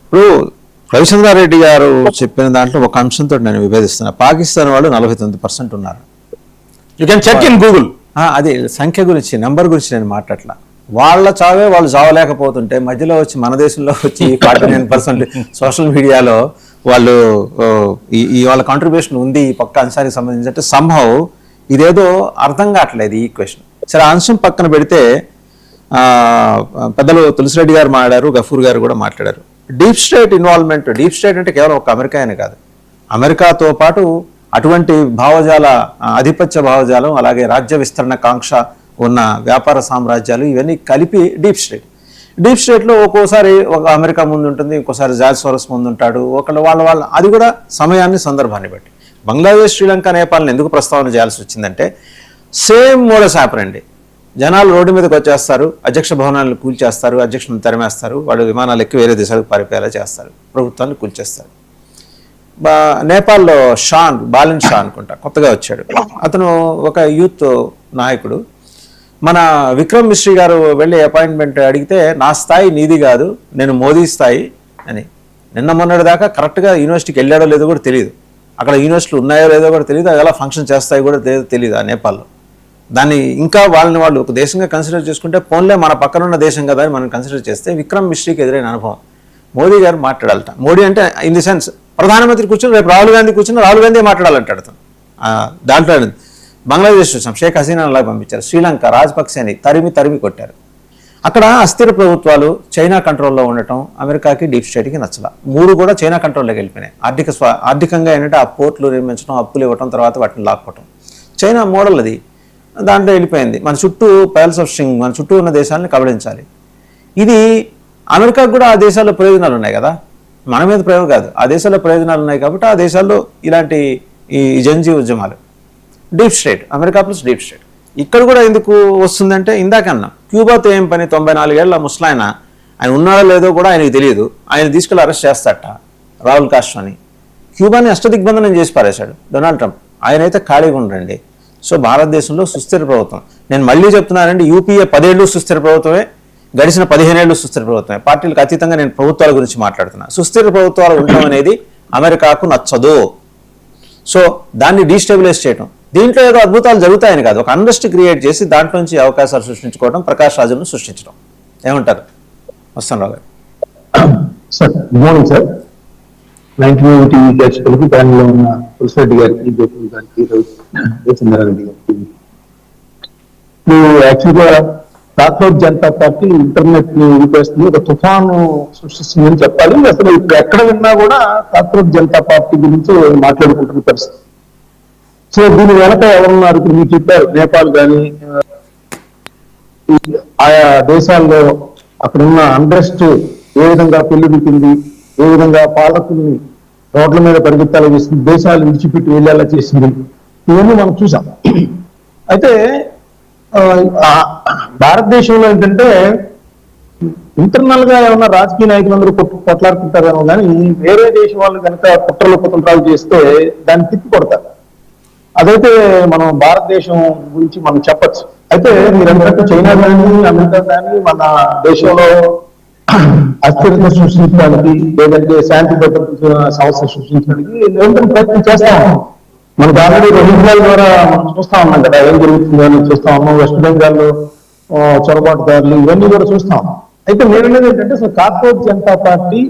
ఇప్పుడు రవిచంద్రారెడ్డి గారు చెప్పిన దాంట్లో ఒక అంశంతో నేను విభేదిస్తున్నా. పాకిస్తాన్ వాళ్ళు 49% ఉన్నారు. You can check in Google. అది సంఖ్య గురించి, నెంబర్ గురించి నేను మాట్లాడలా. వాళ్ళ చావే వాళ్ళు చావలేకపోతుంటే మధ్యలో వచ్చి మన దేశంలో వచ్చి 49% సోషల్ మీడియాలో వాళ్ళు ఈ వాళ్ళ కాంట్రిబ్యూషన్ ఉంది ఈ పక్క అంశానికి సంబంధించి అంటే సంభవ్ ఇదేదో అర్థం కావట్లేదు ఈ ఈక్వేషన్. సరే, అంశం పక్కన పెడితే పెద్దలు తులసిరెడ్డి గారు మాట్లాడారు, గఫూర్ గారు కూడా మాట్లాడారు. Deep state involvement, deep state అంటే కేవలం ఒక అమెరికా అనే కాదు, అమెరికాతో పాటు అటువంటి భావజాల ఆధిపత్య భావజాలం, అలాగే రాజ్య విస్తరణ కాంక్ష ఉన్న వ్యాపార సామ్రాజ్యాలు, ఇవన్నీ కలిపి డీప్ స్టేట్. డీప్ స్టేట్లో ఒక్కోసారి ఒక అమెరికా ముందు ఉంటుంది, ఇంకోసారి జార్జ్ సోరస్ ముందు ఉంటాడు, ఒకళ్ళు వాళ్ళ అది కూడా సమయాన్ని సందర్భాన్ని బట్టి. బంగ్లాదేశ్, శ్రీలంక, నేపాల్ని ఎందుకు ప్రస్తావన చేయాల్సి వచ్చిందంటే సేమ్ మోడస్ ఆపరండి. జనాలు రోడ్డు మీదకి వచ్చేస్తారు, అధ్యక్ష భవనాలను కూల్చేస్తారు, అధ్యక్షులను తరిమేస్తారు, వాళ్ళు విమానాలు ఎక్కి వేరే దేశాలకు పారిపోయేలా చేస్తారు, ప్రభుత్వాన్ని కూల్చేస్తారు. నేపాల్లో బాలిన్ షా అనుకుంటా కొత్తగా వచ్చాడు, అతను ఒక యూత్ నాయకుడు. మన విక్రమ్ మిశ్రీ గారు వెళ్ళి అపాయింట్మెంట్ అడిగితే నా స్థాయి నీది కాదు, నేను మోదీ స్థాయి అని. నిన్న మొన్నటి దాకా కరెక్ట్గా యూనివర్సిటీకి వెళ్ళాడో లేదో కూడా తెలియదు, అక్కడ యూనివర్సిటీలు ఉన్నాయో లేదో కూడా తెలియదు, అది ఎలా ఫంక్షన్ చేస్తాయో కూడా తెలియదు ఆ నేపాల్లో. దాన్ని ఇంకా వాళ్ళని వాళ్ళు ఒక దేశంగా కన్సిడర్ చేసుకుంటే పోన్లే మన పక్కనున్న దేశం కదా అని మనం కన్సిడర్ చేస్తే విక్రమ్ మిశ్రీకి ఎదురైన అనుభవం. మోదీ గారు మాట్లాడాలట. మోడీ అంటే ఇన్ ది సెన్స్ ప్రధానమంత్రి కూర్చొని రేపు రాహుల్ గాంధీ కూర్చొని రాహుల్ గాంధీ మాట్లాడాలంటాడు అతను. దాంట్లో బంగ్లాదేశ్ చూసాం, షేక్ హసీనా అలా పంపించారు, శ్రీలంక రాజపక్సేని తరిమి కొట్టారు. అక్కడ అస్థిర ప్రభుత్వాలు చైనా కంట్రోల్లో ఉండటం అమెరికాకి డీప్ స్టేట్కి నచ్చల. 3 కూడా చైనా కంట్రోల్లోకి వెళ్ళిపోయినాయి. ఆర్థికంగా ఏంటంటే ఆ పోర్ట్లు నిర్మించడం, అప్పులు ఇవ్వటం, తర్వాత వాటిని లాక్కోవటం. చైనా మోడల్ అది, దాంట్లో వెళ్ళిపోయింది. మన చుట్టూ పైల్స్ ఆఫ్ స్ట్రింగ్, మన చుట్టూ ఉన్న దేశాలను కబళించాలి. ఇది అమెరికాకు కూడా ఆ దేశాల్లో ప్రయోజనాలు ఉన్నాయి కదా, మన మీద ప్రయోజనం కాదు, ఆ దేశాల్లో ప్రయోజనాలు ఉన్నాయి కాబట్టి ఆ దేశాల్లో ఇలాంటి ఈ జంజీ ఉద్యమాలు. Deep state, America plus deep state. ఇక్కడ కూడా ఎందుకు వస్తుందంటే ఇందాకన్నా క్యూబాతో ఏం పని, 94 ఏళ్ల ముసలాయన, ఆయన ఉన్నాడో లేదో కూడా ఆయనకు తెలియదు, ఆయన తీసుకెళ్ళి అరెస్ట్ చేస్తాట రాహుల్ కాస్ట్రోని. క్యూబాని అష్టదిగ్బంధనం చేసి పారేశాడు డొనాల్డ్ ట్రంప్. ఆయన అయితే ఖాళీగా ఉండండి. సో భారతదేశంలో సుస్థిర ప్రభుత్వం, నేను మళ్ళీ చెప్తున్నానండి, యూపీఏ 10 ఏళ్ళు సుస్థిర ప్రభుత్వమే, గడిచిన 15 ఏళ్ళు సుస్థిర ప్రభుత్వమే. పార్టీలకు అతీతంగా నేను ప్రభుత్వాల గురించి మాట్లాడుతున్నా. సుస్థిర ప్రభుత్వాలు ఉండటం అనేది అమెరికాకు నచ్చదు. సో దాన్ని డీస్టెబిలైజ్ చేయడం, దీంట్లో ఏదో అద్భుతాలు జరుగుతాయని కాదు, ఒక అన్రెస్ట్ క్రియేట్ చేసి దాంట్లో నుంచి అవకాశాలు సృష్టించుకోవడం, ప్రకాష్ రాజులను సృష్టించడం. ఏమంటారు వస్తాను రావు గారు? Sir good morning sir. 19 TV ప్రేక్షకులకి, ప్యానెల్లో ఉన్న తులసిరెడ్డి గారికి, గోకుల్ గారికి, రవిచంద్రారెడ్డి గారికి. ఇప్పుడు యాక్చువల్గా భారతీయ జనతా పార్టీ ఇంటర్నెట్ ని ఊపేస్తుంది, ఒక తుఫాను సృష్టిస్తుందని చెప్పాలి. అసలు ఇప్పుడు ఎక్కడ విన్నా కూడా భారతీయ జనతా పార్టీ గురించి మాట్లాడుకుంటున్న పరిస్థితి. సో దీని వెనక ఎవరున్నారు? ఇప్పుడు మీరు చెప్పారు, నేపాల్ కానీ ఆయా దేశాల్లో అక్కడ ఉన్న అండర్స్ట్ ఏ విధంగా పెళ్లిబిట్టింది, ఏ విధంగా పాలకుల్ని రోడ్ల మీద పరిగెత్తాల చేసింది, దేశాలు విడిచిపెట్టి వెళ్ళేలా చేసింది, ఇవన్నీ మనం చూసాం. అయితే భారతదేశంలో ఏంటంటే ఇంటర్నల్ గా ఏమన్నా రాజకీయ నాయకులందరూ కొట్లాడుకుంటారేమో కానీ వేరే దేశం వాళ్ళు కనుక కుట్రలు చేస్తే దాన్ని తిప్పి కొడతారు. అదైతే మనం భారతదేశం గురించి మనం చెప్పచ్చు. అయితే మీరు అన్నట్టు చైనా కానీ అమెరికా కానీ మన దేశంలో అస్థిరత సృష్టించడానికి, లేదంటే శాంతి భద్రత సమస్య సృష్టించడానికి నిరంతరం ప్రయత్నం చేస్తాం. మనకు ఆల్రెడీ రోహింగ్యాల ద్వారా మనం చూస్తా ఉన్నాం కదా, ఏం జరుగుతుందో అని చూస్తా ఉన్నాం. వెస్ట్ బెంగాల్లో చొరబాటుదారులు, ఇవన్నీ కూడా చూస్తాం. అయితే నేననేది ఏంటంటే అసలు భారతీయ జనతా పార్టీ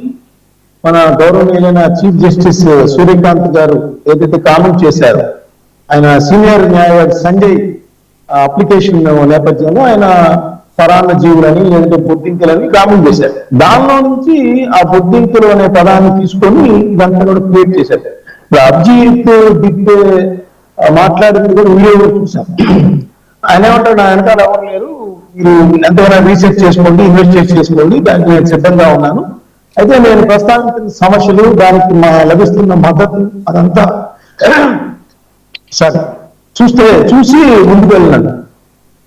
మన గౌరవనీయులైన చీఫ్ జస్టిస్ సూర్యకాంత్ గారు ఏదైతే కామెంట్ చేశారో, ఆయన సీనియర్ న్యాయవాది సంజయ్ అప్లికేషన్ నేపథ్యంలో ఆయన పరాన్న జీవులని, లేదంటే బొద్దింకలని కామెంట్ చేశారు. దానిలో నుంచి ఆ బొద్దింకలు అనే పదాన్ని తీసుకొని దాంట్లో కూడా క్రియేట్ చేశారు. ఇప్పుడు అభిజిత్ దిగ్గే మాట్లాడింది కూడా వీడియో కూడా చూసాం. ఆయన ఏమంటాడు, నా వెనకాల ఎవరు లేరు, మీరు ఎంతైనా రీసెర్చ్ చేసుకోండి, ఇన్వెస్టిగేట్ చేసుకోండి, దానికి నేను సిద్ధంగా ఉన్నాను. అయితే నేను ప్రస్తావించిన సమస్యలు, దానికి లభిస్తున్న మద్దతు అదంతా సరే చూసి ముందుకు వెళ్ళినాను.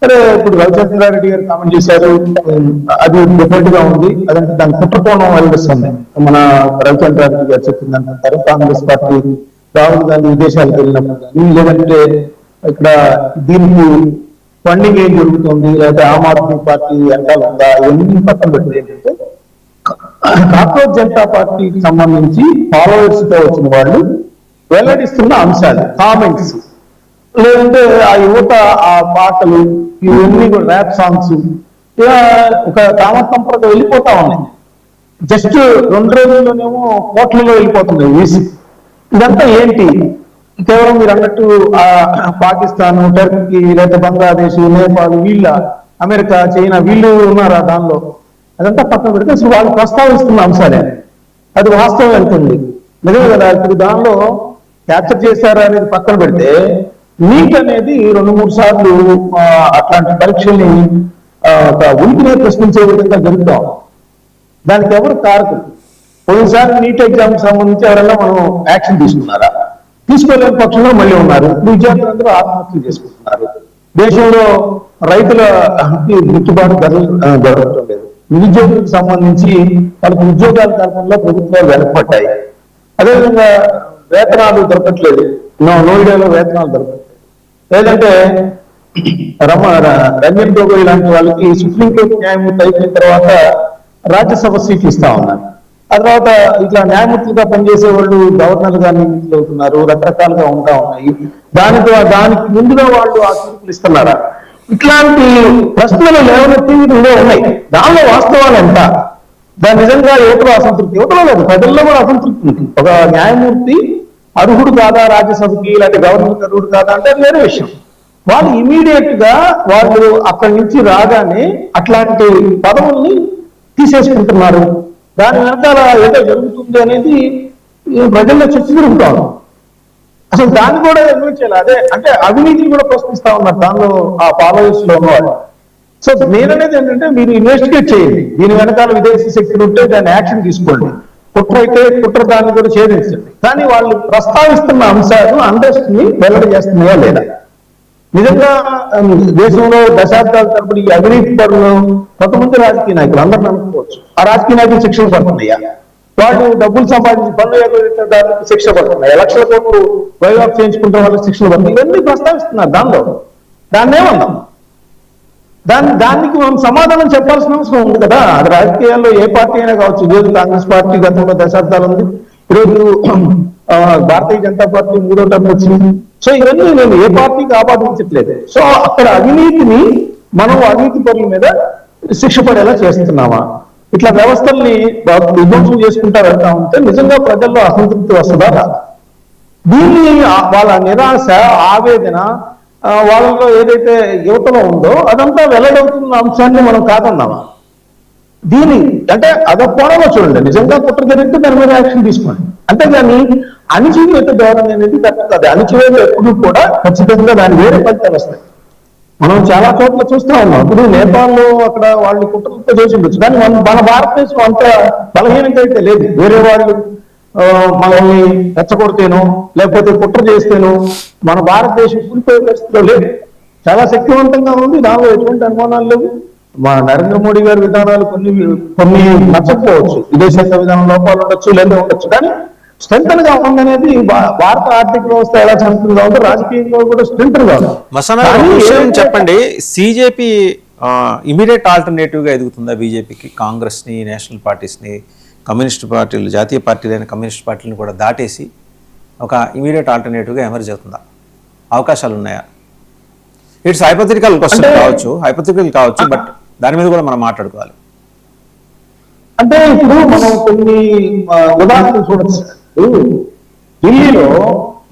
సరే, ఇప్పుడు రవిచంద్రారెడ్డి గారు కామెంట్ చేశారు, అది డిఫరెంట్ గా ఉంది, అదంటే దాని కుట్రకోణం అనిపిస్తుంది. మన రవిచంద్రారెడ్డి గారు చెప్పిందంటారు, కాంగ్రెస్ పార్టీ రాహుల్ గాంధీ విదేశాలకు వెళ్ళినప్పుడు కానీ, లేదంటే ఇక్కడ దీనికి ఫండింగ్ ఏం జరుగుతుంది, లేకపోతే ఆమ్ ఆద్మీ పార్టీ వెనకాల ఉందా, ఇవన్నీ పక్కన పెట్టింది. ఏంటంటే కాక్రోచ్ జనతా పార్టీకి సంబంధించి ఫాలోవర్స్ తో వచ్చిన వాళ్ళు వెల్లడిస్తున్న అంశాలు, కామెంట్స్, లేదంటే ఆ యువత ఆ పాటలు ఇవన్నీ కూడా ర్యాప్ సాంగ్స్ ఇలా ఒక తామతంపరగా వెళ్ళిపోతా ఉన్నాయి. జస్ట్ 2 రోజుల్లోనేమో కోట్లలో వెళ్ళిపోతుంది వీసి. ఇదంతా ఏంటి? కేవలం మీరు అన్నట్టు ఆ పాకిస్తాన్, టర్కీ, లేదా బంగ్లాదేశ్, నేపాల్, వీళ్ళ అమెరికా, చైనా వీళ్ళు ఉన్నారా దానిలో? అదంతా పక్కన పెడితే అసలు వాళ్ళు ప్రస్తావిస్తున్న అంశాలే. అది వాస్తవం వెళ్తుంది నిజమే కదా. ఇప్పుడు దానిలో క్యాప్చర్ చేశారా అనేది పక్కన పెడితే నీట్ అనేది 2-3 సార్లు అట్లాంటి పరీక్షల్ని ఒక ఉనికినే ప్రశ్నించే విధంగా జరుగుతాం. దానికి ఎవరు కారకులు? పోయినసారి నీట్ ఎగ్జామ్ సంబంధించి ఎవరైనా మనం యాక్షన్ తీసుకున్నారా? తీసుకోలేని పక్షంలో మళ్ళీ ఉన్నారు. విద్యార్థులందరూ ఆత్మహత్యలు చేసుకుంటున్నారు. దేశంలో రైతుల గిట్టుబాటు ధరలు దొరకటం లేదు. నిరుద్యోగులకు సంబంధించి వాళ్ళకి ఉద్యోగాల కల్పనలో ప్రభుత్వాలు వెనకపడ్డాయి. అదేవిధంగా వేతనాలు దొరకట్లేదు. నోయిడాలో వేతనాలు దొరకట్లేదు. లేదంటే రంజన్ గొగోయ్ లాంటి వాళ్ళకి సుప్రీంకోర్టు న్యాయమూర్తి అయిపోయిన తర్వాత రాజ్యసభ సీట్లు ఇస్తా ఉన్నారు. ఆ తర్వాత ఇట్లా న్యాయమూర్తిగా పనిచేసే వాళ్ళు గవర్నర్గా నియమితులు అవుతున్నారు. రకరకాలుగా ఉంటా ఉన్నాయి. దానికి ముందుగా వాళ్ళు ఆ తీర్పులు ఇస్తున్నారా? ఇట్లాంటి ప్రశ్నలు లేవనెత్తి ఉన్నాయి. దానిలో వాస్తవాలు ఎంత? దాని నిజంగా యువతలో అసంతృప్తి, యువతలో లేదు ప్రజల్లో కూడా అసంతృప్తి ఉంది. ఒక న్యాయమూర్తి అర్హుడు కాదా రాజ్యసభకి, లేకపోతే గవర్నర్ అర్హుడు కాదా అంటే అది వేరే విషయం. వాళ్ళు ఇమీడియట్ గా వాళ్ళు అక్కడి నుంచి రాగానే అట్లాంటి పదవుల్ని తీసేసుకుంటున్నారు. దాని వెనకాల ఏదో జరుగుతుంది అనేది ప్రజల్లో చర్చ జరుగుతారు. అసలు దాన్ని కూడా నిర్మించాలి. అదే అంటే అవినీతిని కూడా ప్రశ్నిస్తా ఉన్నారు దానిలో ఆ ఫాలోవర్స్ లో ఉన్నవాళ్ళు. సో నేననేది ఏంటంటే మీరు ఇన్వెస్టిగేట్ చేయండి. దీని వెనకాల విదేశీ శక్తులు ఉంటే దాన్ని యాక్షన్ తీసుకోండి. కుట్ర అయితే కుట్ర దాన్ని కూడా ఛేదించండి. కానీ వాళ్ళు ప్రస్తావిస్తున్న అంశాలు అండర్స్ట్ ని వెల్లడి చేస్తున్నాయా లేదా? నిజంగా దేశంలో దశాబ్దాల తరబడి ఈ అవినీతి పరులు కొంతమంది రాజకీయ నాయకులు అందరిని అనుకోవచ్చు. ఆ రాజకీయ నాయకులు శిక్షణ పడుతున్నాయా? వాళ్ళు డబ్బులు సంపాదించి పనులు ఎగరడానికి శిక్ష పడుతున్నాయి. లక్షల కోట్లు వైవాక్ చేయించుకుంటే వాళ్ళకి శిక్షణ పడుతుంది. ఇవన్నీ ప్రస్తావిస్తున్నారు దానిలో. దాన్ని ఏమన్నాం? దానికి మనం సమాధానం చెప్పాల్సిన అవసరం ఉంది కదా. అది రాజకీయాల్లో ఏ పార్టీ అయినా కావచ్చు. ఈరోజు కాంగ్రెస్ పార్టీ గతంలో దశాబ్దాలు ఉంది. ఈరోజు భారతీయ జనతా పార్టీ 3వ టర్మ్ వచ్చింది. సో ఇవన్నీ నేను ఏ పార్టీకి ఆపాదించట్లేదు. సో అక్కడ అవినీతిని మనం అవినీతి పరుల మీద శిక్ష పడేలా చేస్తున్నామా? ఇట్లా వ్యవస్థల్ని విధ్వంసం చేసుకుంటా వెళ్తా ఉంటే నిజంగా ప్రజల్లో అసంతృప్తి వస్తుందా రాదా? దీన్ని వాళ్ళ నిరాశ, ఆవేదన, వాళ్ళలో ఏదైతే యువతలో ఉందో అదంతా వెల్లడవుతున్న అంశాన్ని మనం కాదన్నామా? దీని అంటే అదొక్కడలో చూడండి. నిజంగా కుట్ర జరిగితే దాని మీద యాక్షన్ తీసుకోండి. అంతేగాని అణిచివేత ధోరణి అనేది తప్పదు. అణిచివేత ఎప్పుడు కూడా ఖచ్చితంగా దాని వేరే ఫలితాలు వస్తాయి. మనం చాలా చోట్ల చూస్తా ఉన్నాం. ఇప్పుడు నేపాల్లో అక్కడ వాళ్ళు కుట్రలతో చేసి ఉండొచ్చు. కానీ మన భారతదేశం అంత బలహీనంగా అయితే లేదు. వేరే వాళ్ళు మనల్ని రెచ్చగొడితేనో లేకపోతే కుట్ర చేస్తేనో మన భారతదేశం కూలిపోయే పరిస్థితిలో లేదు. చాలా శక్తివంతంగా ఉంది. దానిలో ఎటువంటి అనుమానాలు లేవు. మా నరేంద్ర మోడీ గారి విధానాలు కొన్ని నచ్చకపోవచ్చు. విదేశాంగ విధానం లోపాలు ఉండొచ్చు, లేదా ఉండొచ్చు. కానీ స్ట్రెంగ్ గా ఉందనేది భారత ఆర్థిక వ్యవస్థ ఎలా స్ట్రెంగ్ గా ఉందో రాజకీయంగా కూడా స్ట్రెంగ్ గా ఉంది. చెప్పండి, సిజేపీ ఇమీడియట్ ఆల్టర్నేటివ్ గా ఎదుగుతుందా బీజేపీకి? కాంగ్రెస్ ని, నేషనల్ పార్టీస్ ని, కమ్యూనిస్ట్ పార్టీలు, జాతీయ పార్టీలైన కమ్యూనిస్ట్ పార్టీలను కూడా దాటేసి ఒక ఇమీడియట్ ఆల్టర్నేటివ్ గా ఎమర్జ్ అవుతుందా? అవకాశాలు ఉన్నాయా? ఇట్స్ హైపోథెటికల్ క్వశ్చన్ కావచ్చు, హైపోథెటికల్ కావచ్చు, బట్ దాని మీద కూడా మనం మాట్లాడుకోవాలి. అంటే ఇప్పుడు మనం కొన్ని ఉదాహరణలు చూడొచ్చు. ఢిల్లీలో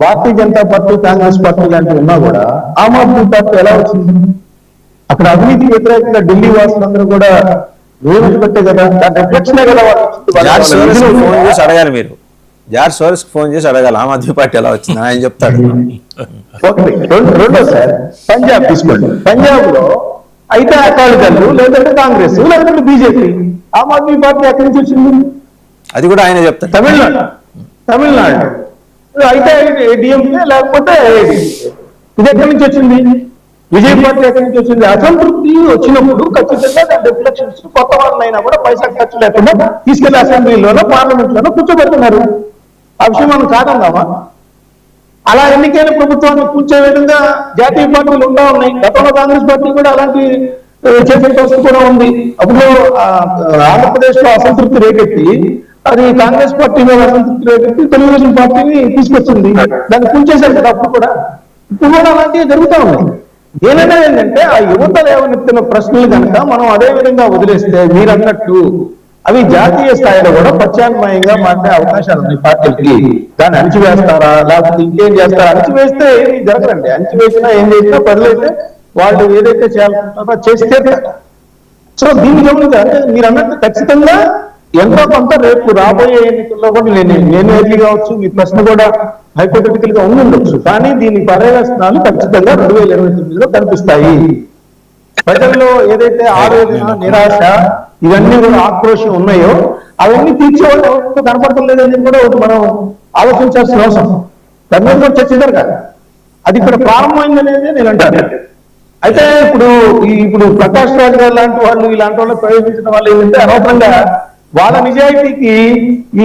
భారతీయ జనతా పార్టీ, కాంగ్రెస్ పార్టీ లాంటివి ఉన్నా కూడా ఆమ్ ఆద్మీ పార్టీ ఎలా వచ్చింది? అక్కడ అవినీతి వ్యతిరేకంగా ఢిల్లీ వాసులందరూ కూడా పెట్టే కదా, దాని రిఫ్లెక్షనే కదా. ఫోన్ చేసి అడగాలి మీరు. జార్జ్ సోరస్ ఫోన్ చేసి అడగాలి ఆమ్ ఆద్మీ పార్టీ ఎలా వచ్చింది ఆయన చెప్తాడు. రెండో సార్ పంజాబ్ తీసుకోండి. పంజాబ్ లో అయితే అకాలీదళ్ళు, లేదంటే కాంగ్రెస్, లేదంటే బీజేపీ. ఆమ్ ఆద్మీ పార్టీ ఎక్కడి నుంచి వచ్చింది? అది కూడా ఆయన చెప్తారు. తమిళనాడు అయితే డిఎంకే, లేకపోతే ఇది ఎక్కడి నుంచి వచ్చింది? విజయ్ పార్టీ ఎక్కడి నుంచి వచ్చింది? అసంతృప్తి వచ్చినప్పుడు ఖచ్చితంగా దాని రిఫ్లెక్షన్స్ కొత్త వాళ్ళైనా కూడా పైసా ఖర్చు లేకుండా తీసుకెళ్లి అసెంబ్లీలోనో పార్లమెంట్ లోనో కూర్చోబెడుతున్నారు. ఆ విషయం మనం కాదన్నామా? అలా ఎన్నికైన ప్రభుత్వాన్ని కూర్చే విధంగా జాతీయ పార్టీలు ఉండా ఉన్నాయి. గతంలో కాంగ్రెస్ పార్టీ కూడా అలాంటి చేసే పరిస్థితి కూడా ఉంది. అప్పుడు ఆంధ్రప్రదేశ్ లో అసంతృప్తి రేకెత్తి అది కాంగ్రెస్ పార్టీ మీద అసంతృప్తి రేకెత్తి తెలుగుదేశం పార్టీని తీసుకొచ్చింది, దాన్ని కూల్చేశారు కదా అప్పుడు కూడా. ఇప్పుడు కూడా అలాంటివి జరుగుతూ ఉన్నాయి. ఏదైనా ఏంటంటే ఆ యువత లేవనెత్తిన ప్రశ్నలు కనుక మనం అదే విధంగా వదిలేస్తే మీరు అన్నట్టు అవి జాతీయ స్థాయిలో కూడా ప్రత్యామ్నాయంగా మారే అవకాశాలు ఉన్నాయి పార్టీలకి. దాన్ని అణిచివేస్తారా లేకపోతే ఇంకేం చేస్తారా? అణిచివేస్తే ఏమి జరగరండి. అణిచివేసినా ఏం చేసినా ప్రజలైతే వాళ్ళు ఏదైతే చేయాలనుకుంటారో చేస్తే. సో దీని గమనించాలి అంటే మీరు అన్నట్టు ఖచ్చితంగా ఎంతో కొంత రేపు రాబోయే ఎన్నికల్లో కూడా నేను ఎర్లీ కావచ్చు, మీ ప్రశ్న కూడా హైపోథెటికల్ గా ఉండొచ్చు, కానీ దీని పర్యవేక్షణాలు ఖచ్చితంగా 2029లో కనిపిస్తాయి. ప్రజల్లో ఏదైతే ఆవేదన, నిరాశ, ఇవన్నీ కూడా ఆక్రోషం ఉన్నాయో అవన్నీ తీర్చేవాళ్ళు ఎవరితో కనపడలేదని కూడా మనం ఆలోచించాల్సిన అవసరం. దాని మీద కూడా చర్చించారు కదా, అది ఇక్కడ ప్రారంభమైంది అనేది నేను అంటాను. అయితే ఇప్పుడు ప్రకాష్ రాజ్ గారు లాంటి వాళ్ళు ఇలాంటి వాళ్ళు ప్రయోగించిన వాళ్ళు ఏంటంటే అనవసరంగా వాళ్ళ నిజాయితీకి ఈ